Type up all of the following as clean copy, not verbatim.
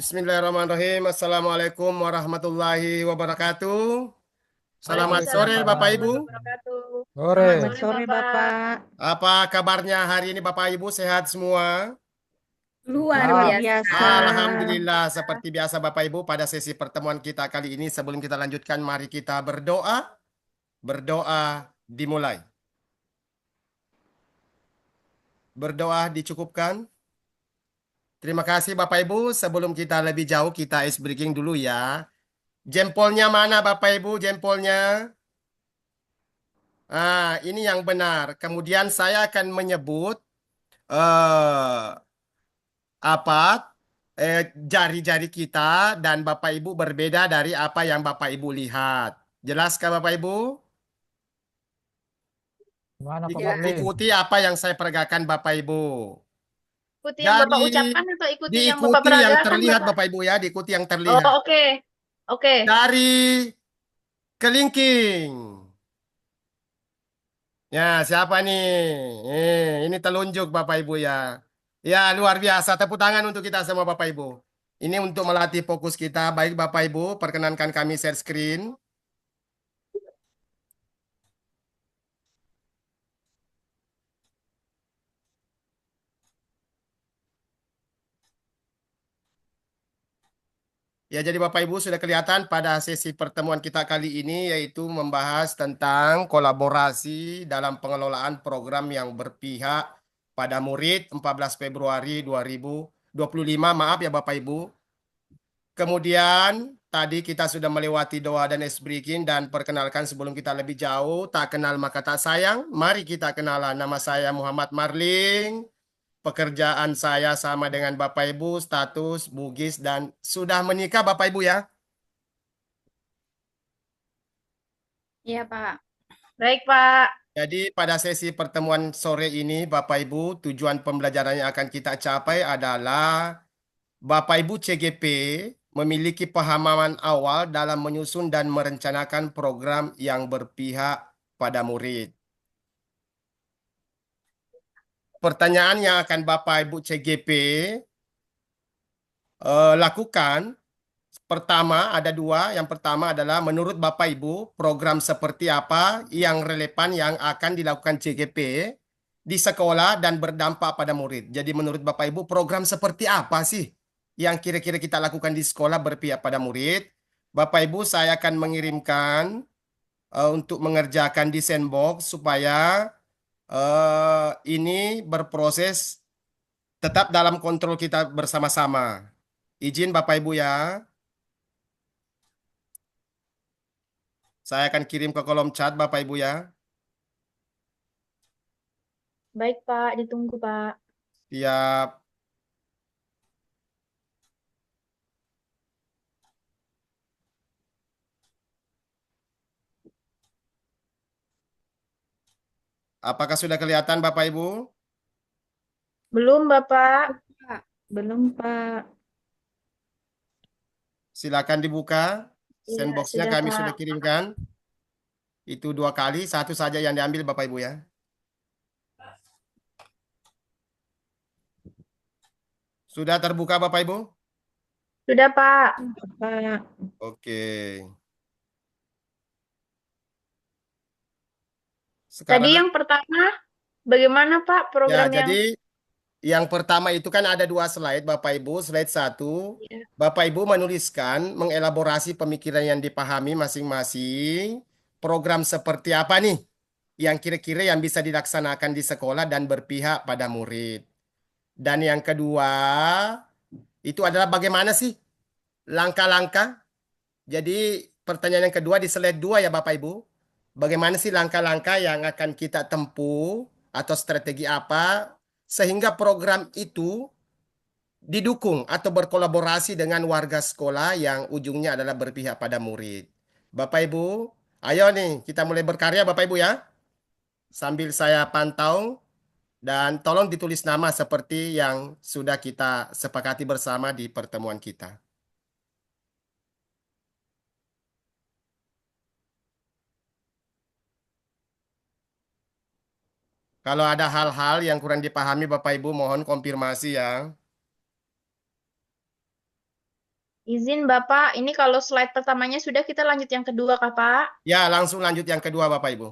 Bismillahirrahmanirrahim. Assalamualaikum warahmatullahi wabarakatuh. Selamat Waalaikumsalam sore Bapak Ibu. warahmatullahi wabarakatuh. Selamat Sore. sore Sore Bapak. Bapak, Apa kabarnya hari ini Bapak Ibu? Sehat semua? Luar Ah, biasa. biasa. Alhamdulillah, seperti biasa Bapak Ibu, pada sesi pertemuan kita kali ini sebelum kita lanjutkan, mari kita berdoa. Berdoa dimulai. Berdoa dicukupkan. Terima kasih Bapak Ibu. Sebelum kita lebih jauh, kita ice breaking dulu ya. Jempolnya mana Bapak Ibu? Jempolnya? Ini yang benar. Kemudian saya akan menyebut eh apa jari-jari kita dan Bapak Ibu berbeda dari apa yang Bapak Ibu lihat. Jelaskah Bapak Ibu? gimana Pak Marlin? Ikuti apa yang saya peragakan Bapak Ibu. Ikuti yang Bapak Dari ucapkan atau ikuti yang Bapak diikuti yang peragakan terlihat Bapak? Bapak Ibu ya, diikuti yang Oh, terlihat. oke. Oke. Dari kelingking. Ya, siapa nih? Ini telunjuk Bapak Ibu ya. Ya, luar biasa. Tepuk tangan untuk kita semua Bapak Ibu. Ini untuk melatih fokus kita. Baik Bapak Ibu, perkenankan kami share screen. Ya, jadi Bapak Ibu sudah kelihatan pada sesi pertemuan kita kali ini yaitu membahas tentang kolaborasi dalam pengelolaan program yang berpihak pada murid 14 Februari 2025. Maaf ya Bapak Ibu. Kemudian tadi kita sudah melewati doa dan ice breaking dan perkenalkan sebelum kita lebih jauh, tak kenal maka tak sayang. Mari kita kenalan. Nama saya Muhammad Marling. Pekerjaan saya sama dengan Bapak Ibu, status Bugis dan sudah menikah Bapak Ibu ya. Iya Pak. Baik, Pak. Jadi pada sesi pertemuan sore ini Bapak Ibu, tujuan pembelajaran yang akan kita capai adalah Bapak Ibu CGP memiliki pemahaman awal dalam menyusun dan merencanakan program yang berpihak pada murid. Pertanyaan yang akan Bapak Ibu CGP lakukan, pertama ada dua. Yang pertama adalah menurut Bapak Ibu program seperti apa yang relevan yang akan dilakukan CGP di sekolah dan berdampak pada murid. Jadi menurut Bapak Ibu program seperti apa sih yang kira-kira kita lakukan di sekolah berpihak pada murid? Bapak Ibu saya akan mengirimkan untuk mengerjakan di sandbox supaya ini berproses tetap dalam kontrol kita bersama-sama. Izin Bapak Ibu ya. Saya akan kirim ke kolom chat Bapak Ibu ya. Baik, Pak. Ditunggu, Pak. Siap. Apakah sudah kelihatan Bapak Ibu? Belum, Bapak. Pak. Belum Pak. Silakan dibuka. Iya, Sandboxnya sudah, kami Pak. sudah kirimkan. Itu 2 kali, satu saja yang diambil Bapak Ibu ya. Sudah terbuka Bapak Ibu? Sudah, Pak. Pak. Oke. Tadi Sekarang yang pertama, bagaimana, Pak, ya program yang... jadi yang pertama itu kan ada 2 slide Bapak Ibu. Slide 1, Iya. Bapak Ibu menuliskan, mengelaborasi pemikiran yang dipahami masing-masing. Program seperti apa nih yang kira-kira yang bisa dilaksanakan di sekolah dan berpihak pada murid. Dan yang kedua, itu adalah bagaimana sih langkah-langkah. Jadi pertanyaan yang kedua di slide 2 ya Bapak Ibu. Bagaimana sih langkah-langkah yang akan kita tempuh atau strategi apa sehingga program itu didukung atau berkolaborasi dengan warga sekolah yang ujungnya adalah berpihak pada murid. Bapak Ibu, ayo nih kita mulai berkarya Bapak Ibu ya. Sambil saya pantau dan tolong ditulis nama seperti yang sudah kita sepakati bersama di pertemuan kita. Kalau ada hal-hal yang kurang dipahami Bapak Ibu mohon konfirmasi ya. Izin Bapak, ini kalau slide pertamanya sudah, kita lanjut yang kedua kah Pak? Ya, langsung lanjut yang kedua Bapak Ibu.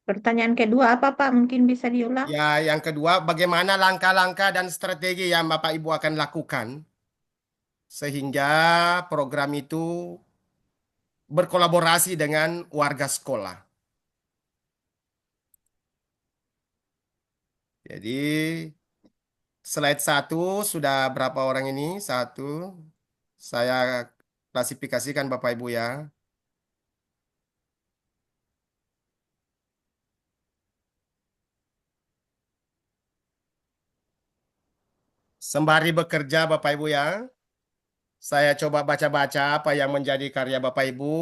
Pertanyaan kedua apa, Pak? Mungkin bisa diulang? Ya, yang kedua, bagaimana langkah-langkah dan strategi yang Bapak Ibu akan lakukan sehingga program itu berkolaborasi dengan warga sekolah. Jadi, slide 1 sudah berapa orang ini? Satu. Saya klasifikasikan Bapak Ibu ya. Sembari bekerja Bapak Ibu ya, saya coba baca-baca apa yang menjadi karya Bapak Ibu.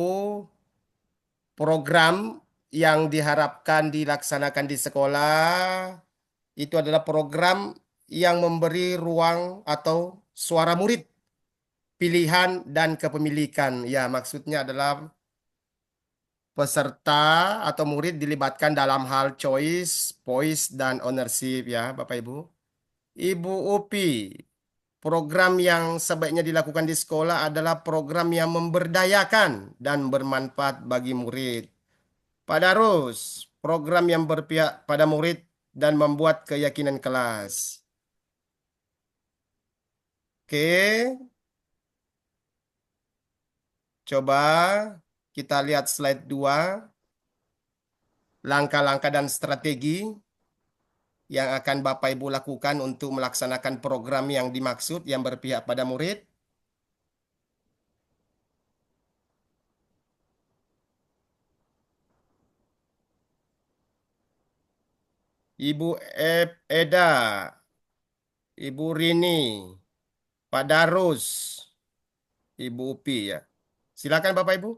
Program yang diharapkan dilaksanakan di sekolah itu adalah program yang memberi ruang atau suara murid, pilihan dan kepemilikan. Ya, maksudnya adalah peserta atau murid dilibatkan dalam hal choice, voice, dan ownership ya, Bapak Ibu. Ibu Upi, program yang sebaiknya dilakukan di sekolah adalah program yang memberdayakan dan bermanfaat bagi murid. Pak Darus, program yang berpihak pada murid dan membuat keyakinan kelas. Oke, coba kita lihat slide 2. Langkah-langkah dan strategi yang akan Bapak Ibu lakukan untuk melaksanakan program yang dimaksud yang berpihak pada murid. Ibu Eda, Ibu Rini, Pak Darus, Ibu Upi ya. Silakan Bapak Ibu.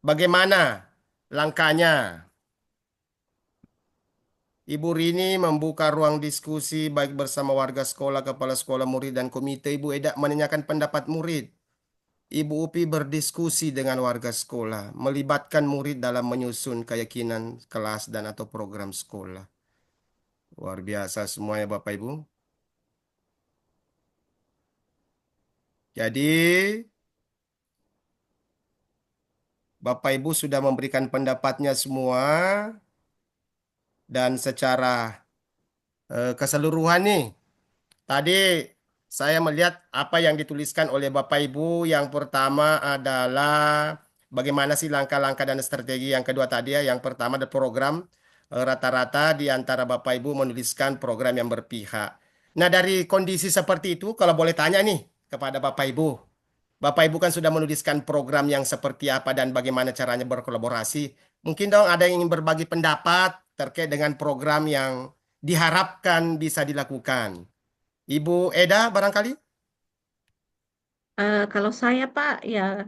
Bagaimana langkahnya? Ibu Rini membuka ruang diskusi baik bersama warga sekolah, kepala sekolah, murid, dan komite. Ibu Eda menanyakan pendapat murid. Ibu Upi berdiskusi dengan warga sekolah, melibatkan murid dalam menyusun keyakinan kelas dan atau program sekolah. Luar biasa semua ya Bapak Ibu. Jadi Bapak Ibu sudah memberikan pendapatnya semua dan secara keseluruhan nih. Tadi saya melihat apa yang dituliskan oleh Bapak Ibu. Yang pertama adalah bagaimana sih langkah-langkah dan strategi. Yang kedua tadi ya, yang pertama ada program. Rata-rata di antara Bapak Ibu menuliskan program yang berpihak. Nah, dari kondisi seperti itu, kalau boleh tanya nih kepada Bapak Ibu. Bapak Ibu kan sudah menuliskan program yang seperti apa dan bagaimana caranya berkolaborasi. Mungkin dong ada yang ingin berbagi pendapat terkait dengan program yang diharapkan bisa dilakukan. Ibu Eda barangkali? Kalau saya, Pak, ya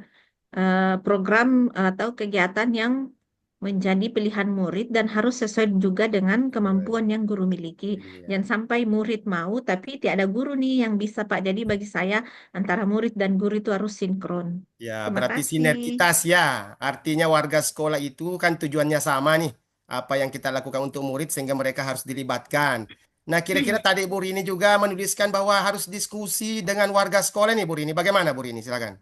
program atau kegiatan yang menjadi pilihan murid dan harus sesuai juga dengan kemampuan yang guru miliki. Iya. Jangan sampai murid mau, tapi tidak ada guru nih yang bisa, Pak. Jadi bagi saya, antara murid dan guru itu harus sinkron. Ya, Terima berarti kasih. sinergitas ya. Artinya warga sekolah itu kan tujuannya sama nih. Apa yang kita lakukan untuk murid sehingga mereka harus dilibatkan. Nah, kira-kira tadi Bu Rini juga menuliskan bahwa harus diskusi dengan warga sekolah nih Bu Rini. Bagaimana Bu Rini? Silakan.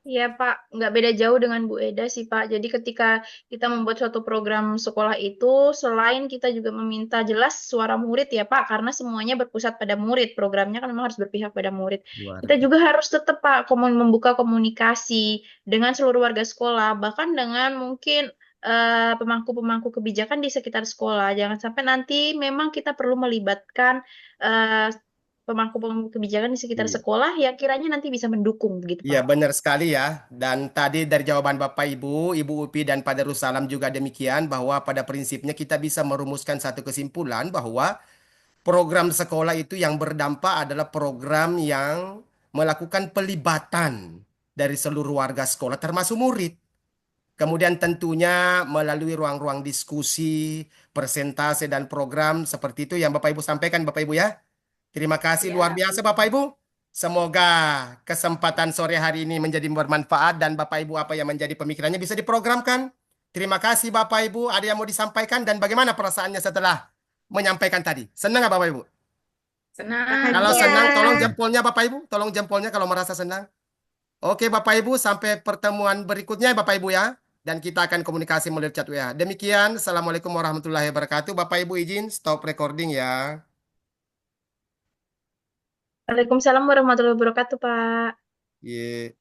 Iya Pak, nggak beda jauh dengan Bu Eda sih Pak. Jadi ketika kita membuat suatu program sekolah itu, selain kita juga meminta jelas suara murid ya Pak, karena semuanya berpusat pada murid. Programnya kan memang harus berpihak pada murid. Luar Kita biasa. juga harus tetap Pak membuka komunikasi dengan seluruh warga sekolah, bahkan dengan mungkin pemangku-pemangku kebijakan di sekitar sekolah. Jangan sampai nanti memang kita perlu melibatkan eh, pemangku-pemangku kebijakan di sekitar Iya. sekolah yang kiranya nanti bisa mendukung gitu Iya, Pak. benar sekali ya. Dan tadi dari jawaban Bapak Ibu, Ibu Upi dan Pak Darussalam juga demikian bahwa pada prinsipnya kita bisa merumuskan satu kesimpulan bahwa program sekolah itu yang berdampak adalah program yang melakukan pelibatan dari seluruh warga sekolah termasuk murid. Kemudian tentunya melalui ruang-ruang diskusi, presentase dan program seperti itu yang Bapak Ibu sampaikan Bapak Ibu ya. Terima kasih luar Ya. biasa Bapak Ibu. Semoga kesempatan sore hari ini menjadi bermanfaat dan Bapak Ibu apa yang menjadi pemikirannya bisa diprogramkan. Terima kasih Bapak Ibu. Ada yang mau disampaikan dan bagaimana perasaannya setelah menyampaikan tadi? Senang nggak Bapak Ibu? Senang. Kalau Bahagia. senang, tolong jempolnya Bapak Ibu. Tolong jempolnya kalau merasa senang. Oke Bapak Ibu, sampai pertemuan berikutnya Bapak Ibu ya. Dan kita akan komunikasi melalui chat WA. Demikian, Assalamualaikum warahmatullahi wabarakatuh. Bapak Ibu izin stop recording ya. Waalaikumsalam warahmatullahi wabarakatuh, Pak. Ye.